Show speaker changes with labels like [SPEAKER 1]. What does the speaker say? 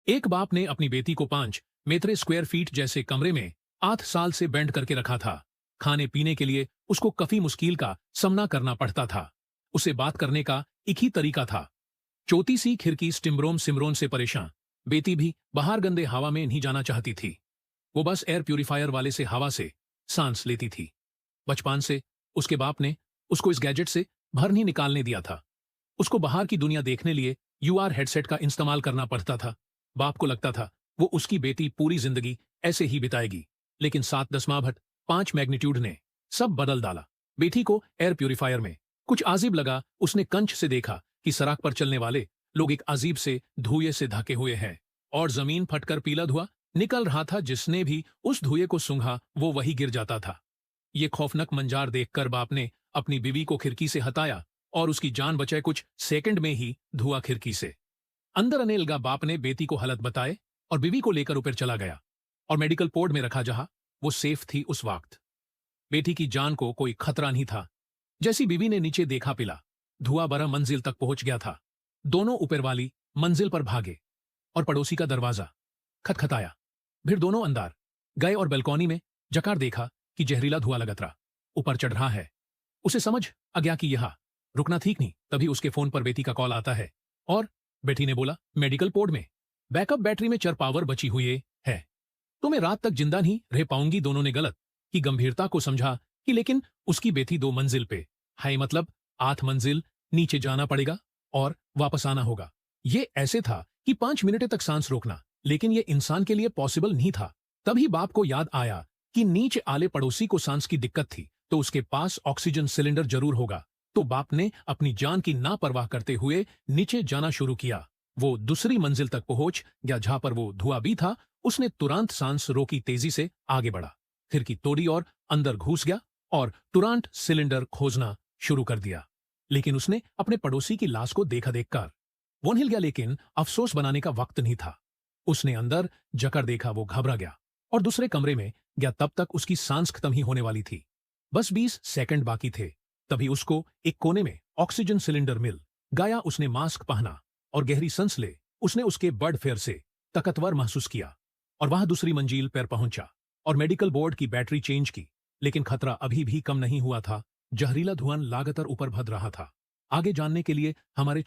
[SPEAKER 1] एक बाप ने अपनी बेटी को 5 मीटर स्क्वायर फीट जैसे कमरे में 8 साल से बैंड करके रखा था। खाने पीने के लिए उसको काफी मुश्किल का सामना करना पड़ता था। उसे बात करने का एक ही तरीका था, छोटी सी खिड़की स्टिम्ब्रोम सिमरोन से परेशान। बेटी भी बाहर गंदे हवा में नहीं जाना चाहती थी। वो बस एयर प्यूरिफायर वाले से हवा से सांस लेती थी। बचपन से उसके बाप ने उसको इस गैजेट से बाहर नहीं निकालने दिया था। उसको बाहर की दुनिया देखने लिए यूआर हेडसेट का इस्तेमाल करना पड़ता था। बाप को लगता था वो उसकी बेटी पूरी जिंदगी ऐसे ही बिताएगी, लेकिन 7.5 मैग्नीट्यूड ने सब बदल डाला। बेटी को एयर प्यूरिफायर में कुछ अजीब लगा। उसने कंच से देखा कि सड़क पर चलने वाले लोग एक अजीब से धुएं से ढके हुए हैं और जमीन फटकर पीला धुआं निकल रहा था। जिसने भी उस धुएं को सूंघा वो वही गिर जाता था। ये खौफनाक मंजार देखकर बाप ने अपनी बीवी को खिड़की से हटाया और उसकी जान बचाए। कुछ सेकंड में ही धुआं खिड़की से अंदर आने लगा। बाप ने बेटी को हालत बताए और बीवी को लेकर ऊपर चला गया और मेडिकल पोर्ट में रखा, जहां वो सेफ थी। उस वक्त बेटी की जान को कोई खतरा नहीं था। जैसी बीवी ने नीचे देखा, पिला धुआं 12 मंजिल तक पहुंच गया था। दोनों ऊपर वाली मंजिल पर भागे और पड़ोसी का दरवाजा खटखटाया। फिर दोनों अंदर गए और बालकनी में जकार देखा कि जहरीला धुआं लगातार ऊपर चढ़ रहा है। उसे समझ आ गया कि यह रुकना ठीक नहीं। तभी उसके फोन पर बेटी का कॉल आता है और बेटी ने बोला, मेडिकल पोर्ट में बैकअप बैटरी में 4 पावर बची हुई है, तो मैं रात तक जिंदा नहीं रह पाऊंगी। दोनों ने गलत की गंभीरता को समझा कि लेकिन उसकी बेटी 2 मंजिल पे है, मतलब 8 मंजिल नीचे जाना पड़ेगा और वापस आना होगा। ये ऐसे था कि 5 मिनट तक सांस रोकना, लेकिन ये इंसान के लिए पॉसिबल नहीं था। तभी बाप को याद आया कि नीचे आले पड़ोसी को सांस की दिक्कत थी, तो उसके पास ऑक्सीजन सिलेंडर जरूर होगा। तो बाप ने अपनी जान की ना परवाह करते हुए नीचे जाना शुरू किया। वो दूसरी मंजिल तक पहुंच गया, जहां पर वो धुआं भी था। उसने तुरंत सांस रोकी, तेजी से आगे बढ़ा, खिड़की तोड़ी और अंदर घुस गया और तुरंत सिलेंडर खोजना शुरू कर दिया। लेकिन उसने अपने पड़ोसी की लाश को देखकर वो हिल गया, लेकिन अफसोस बनाने का वक्त नहीं था। उसने अंदर जकर देखा, वो घबरा गया और दूसरे कमरे में गया। तब तक उसकी सांस खत्म ही होने वाली थी, बस 20 सेकंड बाकी थे। तभी उसको एक कोने में ऑक्सीजन सिलेंडर मिल गया। उसने मास्क पहना और गहरी सांस ले। उसने उसके ब्लड फेयर से ताकतवर महसूस किया और वहां दूसरी मंजिल पर पहुंचा और मेडिकल बोर्ड की बैटरी चेंज की। लेकिन खतरा अभी भी कम नहीं हुआ था। जहरीला धुआं लगातार ऊपर बढ़ रहा था। आगे जानने के लिए हमारे